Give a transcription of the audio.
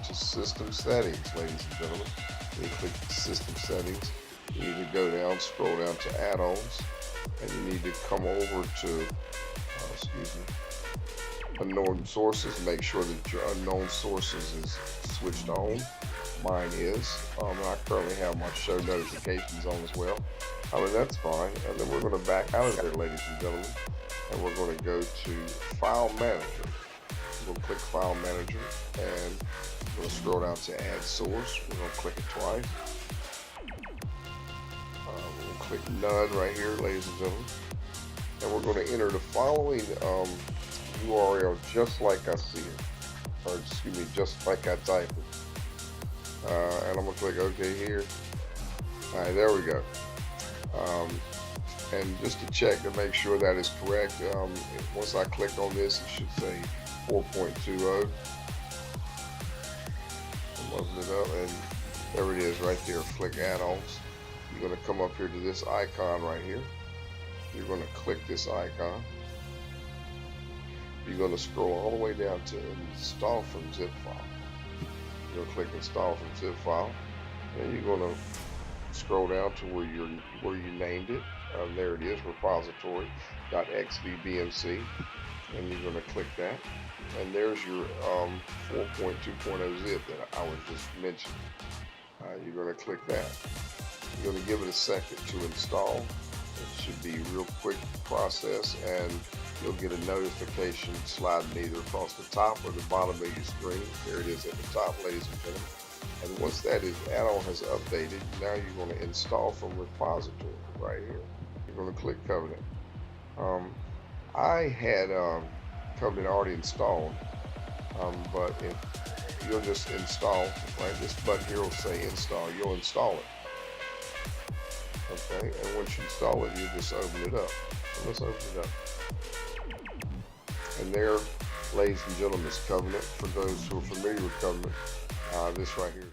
to System Settings, ladies and gentlemen. You click System Settings. You need to go down, scroll down to Add-ons, and you need to come over to, excuse me, Unknown Sources. Make sure that your Unknown Sources is switched on. Mine is. And I currently have my show notifications on as well. That's fine. And then we're going to back out of there, ladies and gentlemen, and we're going to go to File Manager. We'll click File Manager, and we'll scroll down to Add Source. We're going to click it twice. We'll click None right here, ladies and gentlemen, and we're going to enter the following URL just like I see it, or excuse me, just like I type it. And I'm going to click OK here. Alright, there we go. And just to check to make sure that is correct, once I click on this, it should say 4.20. I'm opening it up, and there it is right there. Click Add-ons. You're going to come up here to this icon right here. You're going to click this icon. You're going to scroll all the way down to Install from Zip File. You're going to click Install from Zip File, and you're going to scroll down to where you named it. There it is, repository.xvbmc, and you're going to click that. And there's your 4.2.0 zip that I was just mentioning. You're going to click that. You're going to give it a second to install. It should be a real quick process, and you'll get a notification sliding either across the top or the bottom of your screen. There it is at the top, ladies and gentlemen. And once that add-on has updated, now you're going to install from repository right here. You're going to click Covenant. I had Covenant already installed, but if you'll just install, right, this button here will say install. You'll install it. Okay, and once you install it, you just open it up. So let's open it up. And there, ladies and gentlemen, is Covenant. For those who are familiar with Covenant, this right here.